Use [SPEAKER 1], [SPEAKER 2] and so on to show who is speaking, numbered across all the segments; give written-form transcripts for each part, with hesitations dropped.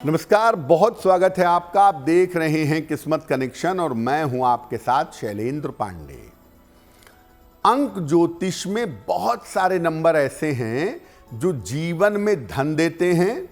[SPEAKER 1] नमस्कार, बहुत स्वागत है आपका। आप देख रहे हैं किस्मत कनेक्शन और मैं हूं आपके साथ शैलेंद्र पांडे। अंक ज्योतिष में बहुत सारे नंबर ऐसे हैं जो जीवन में धन देते हैं,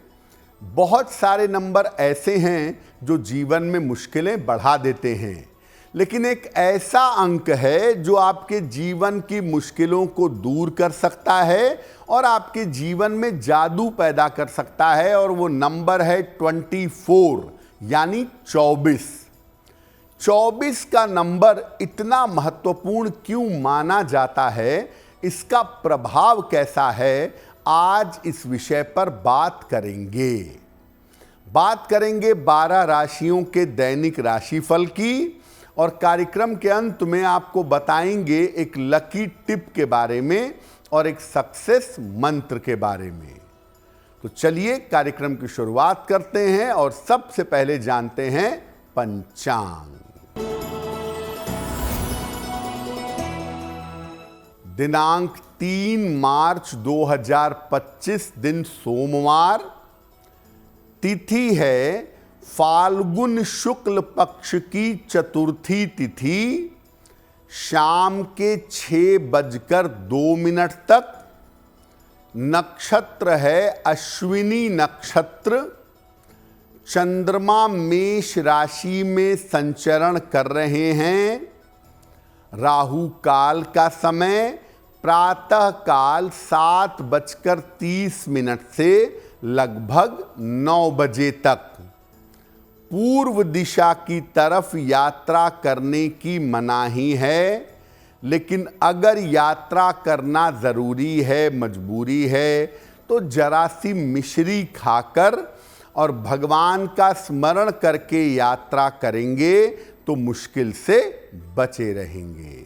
[SPEAKER 1] बहुत सारे नंबर ऐसे हैं जो जीवन में मुश्किलें बढ़ा देते हैं, लेकिन एक ऐसा अंक है जो आपके जीवन की मुश्किलों को दूर कर सकता है और आपके जीवन में जादू पैदा कर सकता है, और वो नंबर है 24 यानी 24। 24 का नंबर इतना महत्वपूर्ण क्यों माना जाता है, इसका प्रभाव कैसा है, आज इस विषय पर बात करेंगे। 12 राशियों के दैनिक राशिफल की, और कार्यक्रम के अंत में आपको बताएंगे एक लकी टिप के बारे में और एक सक्सेस मंत्र के बारे में। तो चलिए कार्यक्रम की शुरुआत करते हैं और सबसे पहले जानते हैं पंचांग। दिनांक 3 मार्च 2025 दिन सोमवार, तिथि है फाल्गुन शुक्ल पक्ष की चतुर्थी तिथि, शाम के 6:02 तक। नक्षत्र है अश्विनी नक्षत्र। चंद्रमा मेष राशि में संचरण कर रहे हैं। राहु काल का समय प्रातः काल 7:30 से लगभग 9 बजे तक। पूर्व दिशा की तरफ यात्रा करने की मनाही है, लेकिन अगर यात्रा करना ज़रूरी है, मजबूरी है, तो जरा सी मिश्री खाकर और भगवान का स्मरण करके यात्रा करेंगे तो मुश्किल से बचे रहेंगे।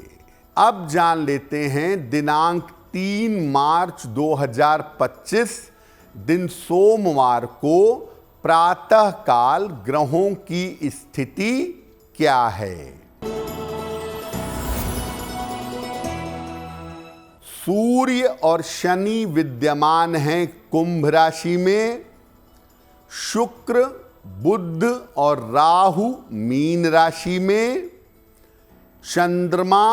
[SPEAKER 1] अब जान लेते हैं दिनांक 3 मार्च 2025 दिन सोमवार को प्रातः काल ग्रहों की स्थिति क्या है। सूर्य और शनि विद्यमान हैं कुंभ राशि में। शुक्र, बुध और राहु मीन राशि में। चंद्रमा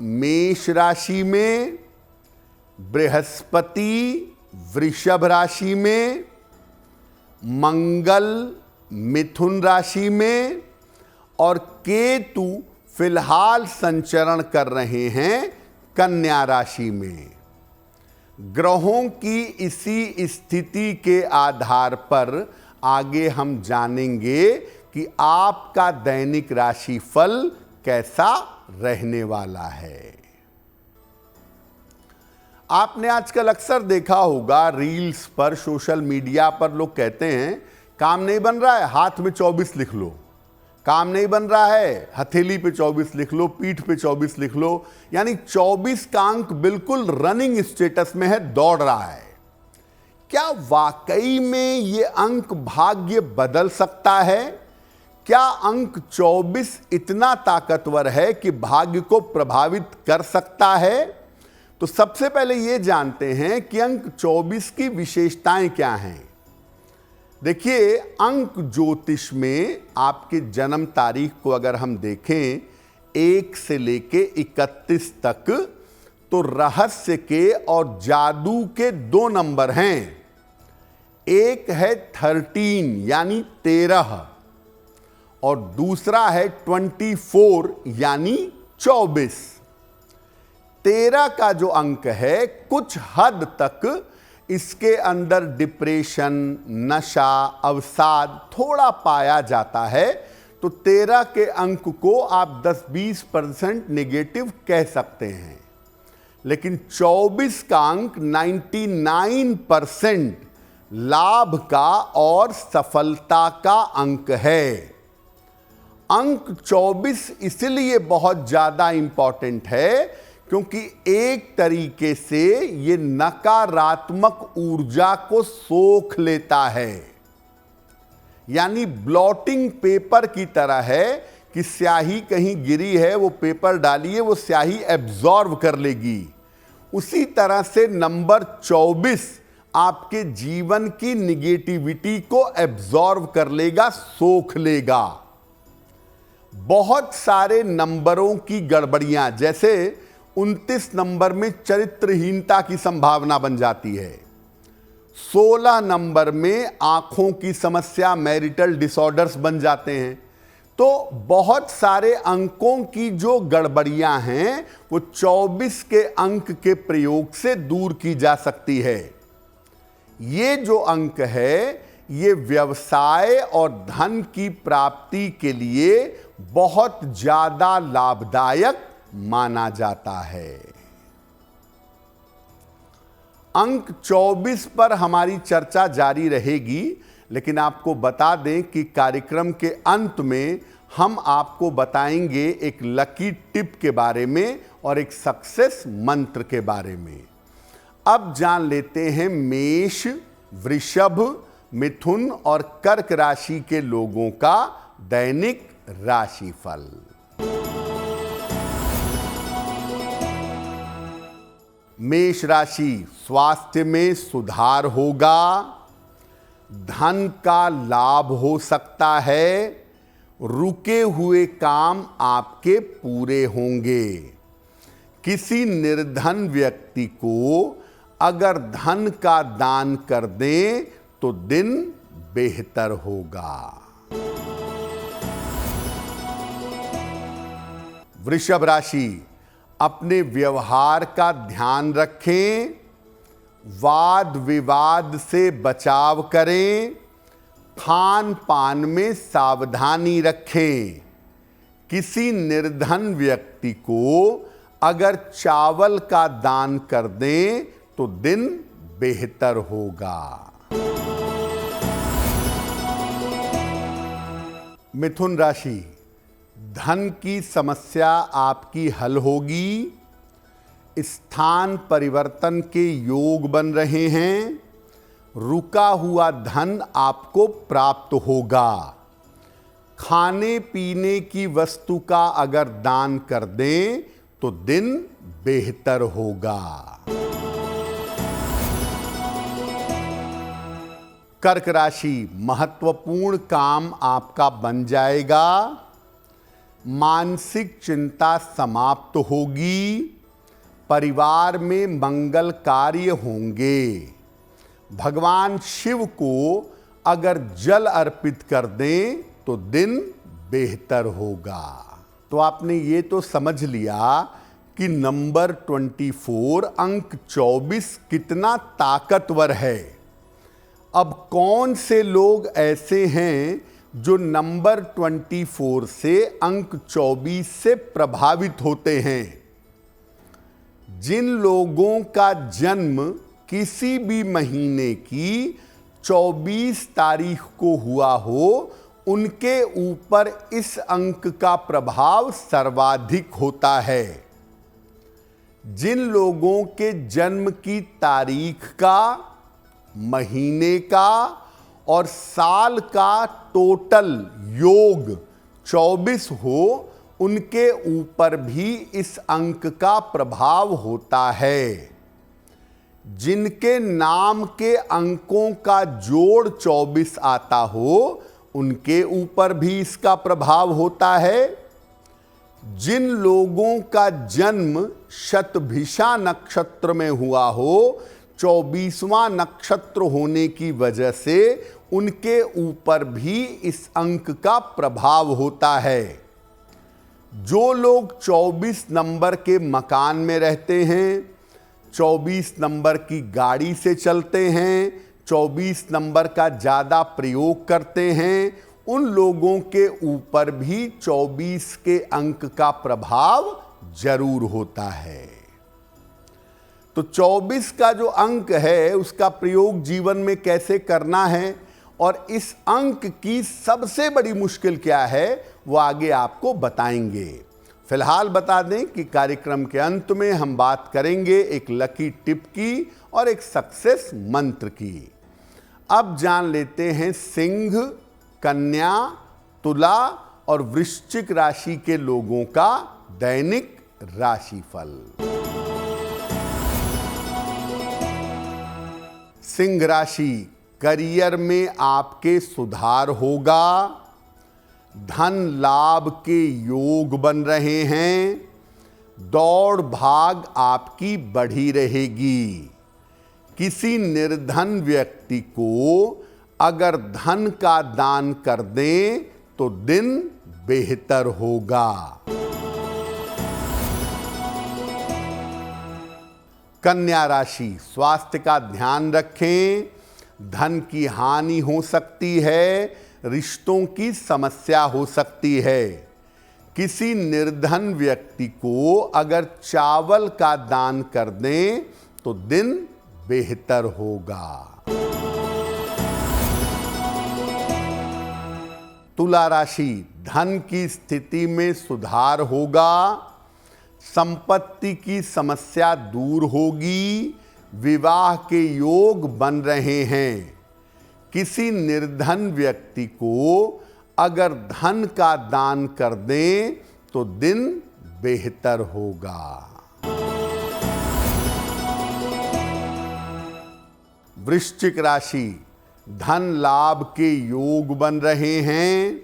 [SPEAKER 1] मेष राशि में। बृहस्पति वृषभ राशि में। मंगल मिथुन राशि में और केतु फिलहाल संचरण कर रहे हैं कन्या राशि में। ग्रहों की इसी स्थिति के आधार पर आगे हम जानेंगे कि आपका दैनिक राशिफल कैसा रहने वाला है। आपने आजकल अक्सर देखा होगा रील्स पर, सोशल मीडिया पर लोग कहते हैं काम नहीं बन रहा है, हाथ में 24 लिख लो। काम नहीं बन रहा है, हथेली पे 24 लिख लो, पीठ पे 24 लिख लो। यानी 24 का अंक बिल्कुल रनिंग स्टेटस में है, दौड़ रहा है। क्या वाकई में ये अंक भाग्य बदल सकता है? क्या अंक 24 इतना ताकतवर है कि भाग्य को प्रभावित कर सकता है? तो सबसे पहले ये जानते हैं कि अंक 24 की विशेषताएं क्या हैं। देखिए, अंक ज्योतिष में आपके जन्म तारीख को अगर हम देखें 1 से लेके 31 तक, तो रहस्य के और जादू के 2 नंबर हैं। एक है 13 यानी 13 और दूसरा है 24 यानी 24। 13 का जो अंक है, कुछ हद तक इसके अंदर डिप्रेशन, नशा, अवसाद थोड़ा पाया जाता है। तो 13 के अंक को आप 10-20% नेगेटिव कह सकते हैं, लेकिन 24 का अंक 99% लाभ का और सफलता का अंक है। अंक 24 इसलिए बहुत ज्यादा इंपॉर्टेंट है क्योंकि एक तरीके से ये नकारात्मक ऊर्जा को सोख लेता है। यानी ब्लॉटिंग पेपर की तरह है कि स्याही कहीं गिरी है, वो पेपर डालिए, वो स्याही एब्जॉर्ब कर लेगी। उसी तरह से नंबर 24 आपके जीवन की निगेटिविटी को एब्जॉर्व कर लेगा, सोख लेगा। बहुत सारे नंबरों की गड़बड़ियां, जैसे 29 नंबर में चरित्रहीनता की संभावना बन जाती है, 16 नंबर में आंखों की समस्या, मैरिटल डिसऑर्डर्स बन जाते हैं। तो बहुत सारे अंकों की जो गड़बड़ियां हैं वो 24 के अंक के प्रयोग से दूर की जा सकती है। ये जो अंक है ये व्यवसाय और धन की प्राप्ति के लिए बहुत ज्यादा लाभदायक माना जाता है। अंक 24 पर हमारी चर्चा जारी रहेगी, लेकिन आपको बता दें कि कार्यक्रम के अंत में हम आपको बताएंगे एक लकी टिप के बारे में और एक सक्सेस मंत्र के बारे में। अब जान लेते हैं मेष, वृषभ, मिथुन और कर्क राशि के लोगों का दैनिक राशिफल। मेष राशि, स्वास्थ्य में सुधार होगा, धन का लाभ हो सकता है, रुके हुए काम आपके पूरे होंगे। किसी निर्धन व्यक्ति को अगर धन का दान कर दें तो दिन बेहतर होगा। वृषभ राशि, अपने व्यवहार का ध्यान रखें, वाद विवाद से बचाव करें, खान पान में सावधानी रखें। किसी निर्धन व्यक्ति को अगर चावल का दान कर दें तो दिन बेहतर होगा। मिथुन राशि, धन की समस्या आपकी हल होगी, स्थान परिवर्तन के योग बन रहे हैं, रुका हुआ धन आपको प्राप्त होगा। खाने पीने की वस्तु का अगर दान कर दें तो दिन बेहतर होगा। कर्क राशि, महत्वपूर्ण काम आपका बन जाएगा, मानसिक चिंता समाप्त होगी, परिवार में मंगल कार्य होंगे। भगवान शिव को अगर जल अर्पित कर दें तो दिन बेहतर होगा। तो आपने ये तो समझ लिया कि नंबर 24 अंक 24 कितना ताकतवर है। अब कौन से लोग ऐसे हैं जो नंबर 24 से अंक 24 से प्रभावित होते हैं? जिन लोगों का जन्म किसी भी महीने की 24 तारीख को हुआ हो, उनके ऊपर इस अंक का प्रभाव सर्वाधिक होता है। जिन लोगों के जन्म की तारीख का, महीने का और साल का टोटल योग 24 हो, उनके ऊपर भी इस अंक का प्रभाव होता है। जिनके नाम के अंकों का जोड़ 24 आता हो, उनके ऊपर भी इसका प्रभाव होता है। जिन लोगों का जन्म शतभिषा नक्षत्र में हुआ हो, 24वां नक्षत्र होने की वजह से उनके ऊपर भी इस अंक का प्रभाव होता है। जो लोग 24 नंबर के मकान में रहते हैं, 24 नंबर की गाड़ी से चलते हैं, 24 नंबर का ज़्यादा प्रयोग करते हैं, उन लोगों के ऊपर भी 24 के अंक का प्रभाव जरूर होता है। तो 24 का जो अंक है उसका प्रयोग जीवन में कैसे करना है और इस अंक की सबसे बड़ी मुश्किल क्या है, वो आगे आपको बताएंगे। फिलहाल बता दें कि कार्यक्रम के अंत में हम बात करेंगे एक लकी टिप की और एक सक्सेस मंत्र की। अब जान लेते हैं सिंह, कन्या, तुला और वृश्चिक राशि के लोगों का दैनिक राशिफल। सिंह राशि, करियर में आपके सुधार होगा, धन लाभ के योग बन रहे हैं, दौड़ भाग आपकी बढ़ी रहेगी। किसी निर्धन व्यक्ति को अगर धन का दान कर दें तो दिन बेहतर होगा। कन्या राशि, स्वास्थ्य का ध्यान रखें, धन की हानि हो सकती है, रिश्तों की समस्या हो सकती है। किसी निर्धन व्यक्ति को अगर चावल का दान कर दें तो दिन बेहतर होगा। तुला राशि, धन की स्थिति में सुधार होगा, संपत्ति की समस्या दूर होगी, विवाह के योग बन रहे हैं। किसी निर्धन व्यक्ति को अगर धन का दान कर दें तो दिन बेहतर होगा। वृश्चिक राशि, धन लाभ के योग बन रहे हैं,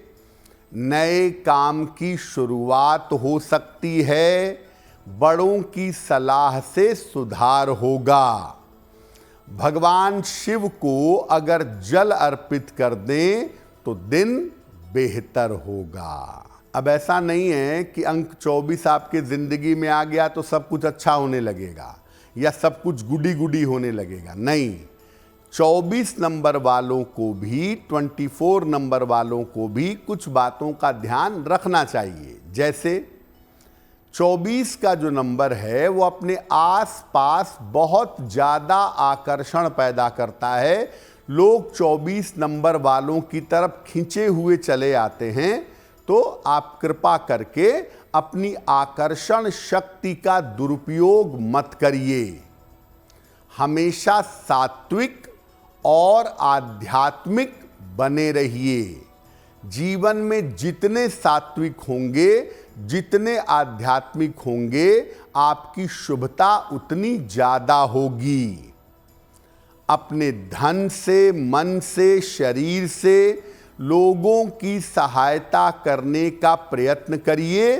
[SPEAKER 1] नए काम की शुरुआत हो सकती है, बड़ों की सलाह से सुधार होगा। भगवान शिव को अगर जल अर्पित कर दें तो दिन बेहतर होगा। अब ऐसा नहीं है कि अंक 24 आपके जिंदगी में आ गया तो सब कुछ अच्छा होने लगेगा या सब कुछ गुडी गुडी होने लगेगा, नहीं। 24 नंबर वालों को भी, 24 नंबर वालों को भी कुछ बातों का ध्यान रखना चाहिए। जैसे 24 का जो नंबर है वो अपने आसपास बहुत ज़्यादा आकर्षण पैदा करता है। लोग 24 नंबर वालों की तरफ खींचे हुए चले आते हैं। तो आप कृपा करके अपनी आकर्षण शक्ति का दुरुपयोग मत करिए। हमेशा सात्विक और आध्यात्मिक बने रहिए। जीवन में जितने सात्विक होंगे, जितने आध्यात्मिक होंगे, आपकी शुभता उतनी ज़्यादा होगी। अपने धन से, मन से, शरीर से लोगों की सहायता करने का प्रयत्न करिए।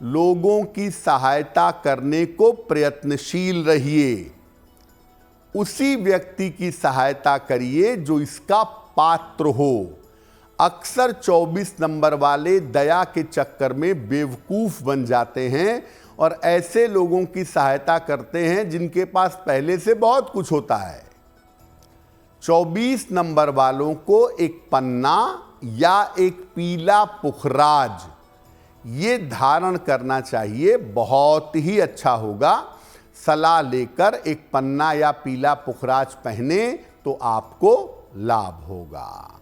[SPEAKER 1] लोगों की सहायता करने को प्रयत्नशील रहिए। उसी व्यक्ति की सहायता करिए जो इसका पात्र हो। अक्सर 24 नंबर वाले दया के चक्कर में बेवकूफ़ बन जाते हैं और ऐसे लोगों की सहायता करते हैं जिनके पास पहले से बहुत कुछ होता है। 24 नंबर वालों को एक पन्ना या एक पीला पुखराज ये धारण करना चाहिए, बहुत ही अच्छा होगा। सलाह लेकर एक पन्ना या पीला पुखराज पहने तो आपको लाभ होगा।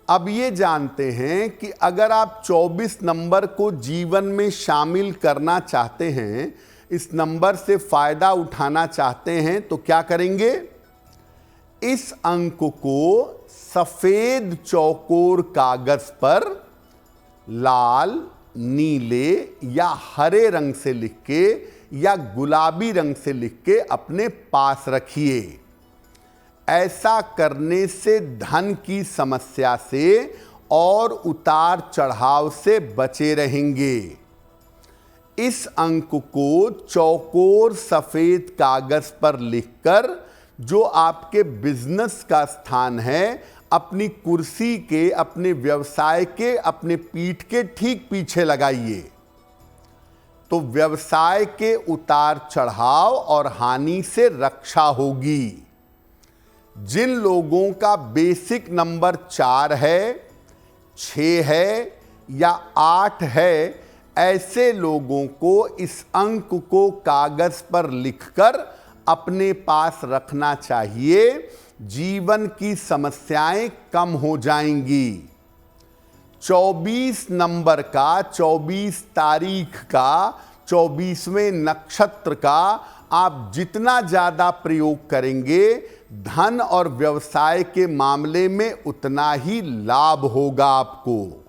[SPEAKER 1] अब ये जानते हैं कि अगर आप 24 नंबर को जीवन में शामिल करना चाहते हैं, इस नंबर से फायदा उठाना चाहते हैं, तो क्या करेंगे? इस अंक को सफेद चौकोर कागज पर लाल, नीले या हरे रंग से लिख के या गुलाबी रंग से लिख के अपने पास रखिए। ऐसा करने से धन की समस्या से और उतार चढ़ाव से बचे रहेंगे। इस अंक को चौकोर सफेद कागज पर लिखकर जो आपके बिजनेस का स्थान है, अपनी कुर्सी के, अपने व्यवसाय के, अपने पीठ के ठीक पीछे लगाइए। तो व्यवसाय के उतार चढ़ाव और हानि से रक्षा होगी। जिन लोगों का बेसिक नंबर 4 है, 6 है या 8 है, ऐसे लोगों को इस अंक को कागज पर लिखकर अपने पास रखना चाहिए। जीवन की समस्याएं कम हो जाएंगी। 24 नंबर का, 24 तारीख का, 24वें नक्षत्र का आप जितना ज़्यादा प्रयोग करेंगे, धन और व्यवसाय के मामले में उतना ही लाभ होगा आपको।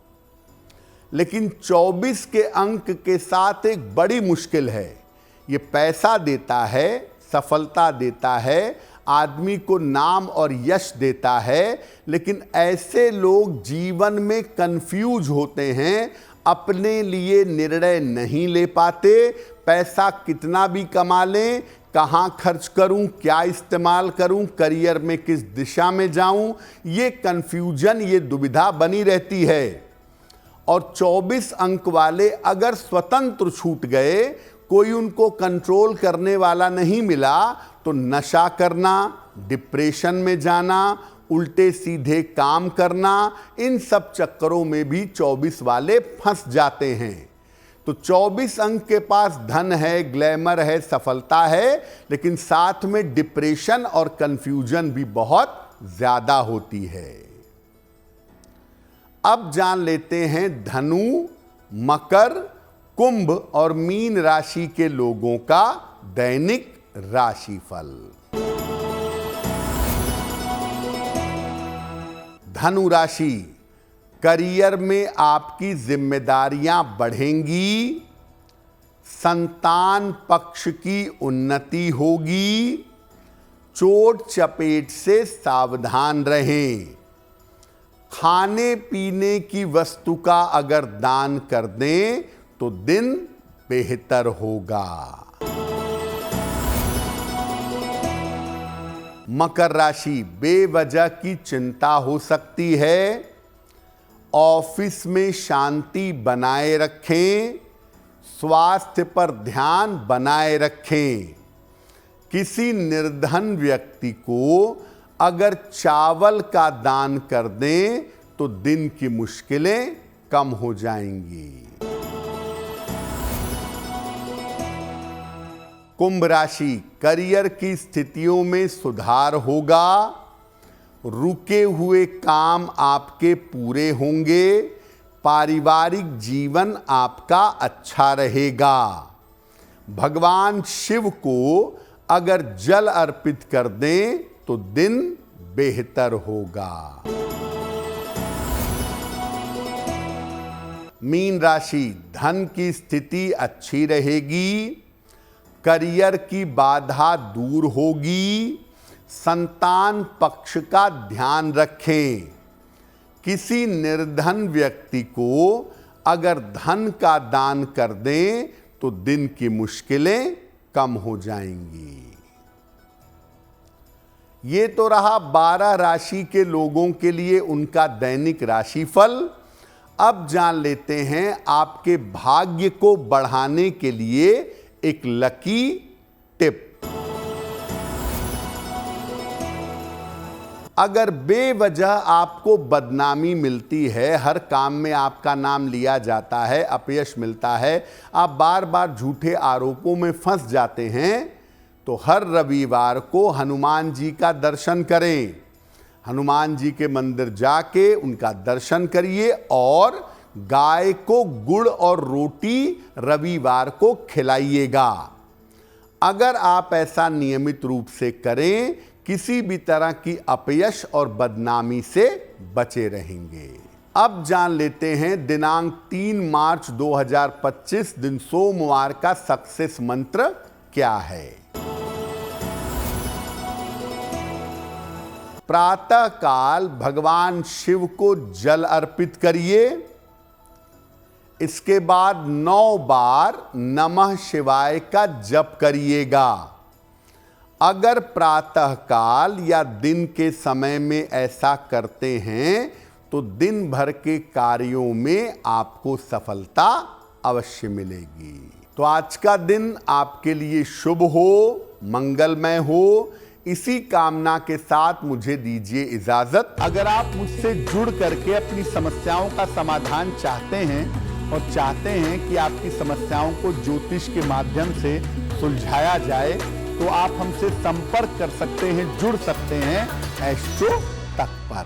[SPEAKER 1] लेकिन 24 के अंक के साथ एक बड़ी मुश्किल है। ये पैसा देता है, सफलता देता है, आदमी को नाम और यश देता है, लेकिन ऐसे लोग जीवन में कंफ्यूज होते हैं, अपने लिए निर्णय नहीं ले पाते। पैसा कितना भी कमा लें, कहाँ खर्च करूं, क्या इस्तेमाल करूं, करियर में किस दिशा में जाऊं, ये कंफ्यूजन, ये दुविधा बनी रहती है। और 24 अंक वाले अगर स्वतंत्र छूट गए, कोई उनको कंट्रोल करने वाला नहीं मिला, तो नशा करना, डिप्रेशन में जाना, उल्टे सीधे काम करना, इन सब चक्करों में भी 24 वाले फंस जाते हैं। तो 24 अंक के पास धन है, ग्लैमर है, सफलता है, लेकिन साथ में डिप्रेशन और कंफ्यूजन भी बहुत ज्यादा होती है। अब जान लेते हैं धनु, मकर, कुंभ और मीन राशि के लोगों का दैनिक राशिफल। धनु राशि, करियर में आपकी जिम्मेदारियां बढ़ेंगी, संतान पक्ष की उन्नति होगी, चोट चपेट से सावधान रहें। खाने पीने की वस्तु का अगर दान कर दें तो दिन बेहतर होगा। मकर राशि, बेवजह की चिंता हो सकती है, ऑफिस में शांति बनाए रखें, स्वास्थ्य पर ध्यान बनाए रखें। किसी निर्धन व्यक्ति को अगर चावल का दान कर दें तो दिन की मुश्किलें कम हो जाएंगी। कुंभ राशि, करियर की स्थितियों में सुधार होगा, रुके हुए काम आपके पूरे होंगे, पारिवारिक जीवन आपका अच्छा रहेगा। भगवान शिव को अगर जल अर्पित कर दें तो दिन बेहतर होगा। मीन राशि, धन की स्थिति अच्छी रहेगी, करियर की बाधा दूर होगी, संतान पक्ष का ध्यान रखें। किसी निर्धन व्यक्ति को अगर धन का दान कर दें तो दिन की मुश्किलें कम हो जाएंगी। ये तो रहा 12 राशि के लोगों के लिए उनका दैनिक राशिफल। अब जान लेते हैं आपके भाग्य को बढ़ाने के लिए एक लकी टिप। अगर बेवजह आपको बदनामी मिलती है, हर काम में आपका नाम लिया जाता है, अपयश मिलता है, आप बार बार झूठे आरोपों में फंस जाते हैं, तो हर रविवार को हनुमान जी का दर्शन करें। हनुमान जी के मंदिर जाके उनका दर्शन करिए और गाय को गुड़ और रोटी रविवार को खिलाइएगा। अगर आप ऐसा नियमित रूप से करें, किसी भी तरह की अपयश और बदनामी से बचे रहेंगे। अब जान लेते हैं दिनांक 3 मार्च 2025 दिन सोमवार का सक्सेस मंत्र क्या है। प्रातः काल भगवान शिव को जल अर्पित करिए। इसके बाद 9 बार नमः शिवाय का जप करिएगा। अगर प्रातः काल या दिन के समय में ऐसा करते हैं तो दिन भर के कार्यों में आपको सफलता अवश्य मिलेगी। तो आज का दिन आपके लिए शुभ हो, मंगलमय हो, इसी कामना के साथ मुझे दीजिए इजाजत। अगर आप मुझसे जुड़ करके अपनी समस्याओं का समाधान चाहते हैं और चाहते हैं कि आपकी समस्याओं को ज्योतिष के माध्यम से सुलझाया जाए, तो आप हमसे संपर्क कर सकते हैं, जुड़ सकते हैं एस्ट्रो तक पर।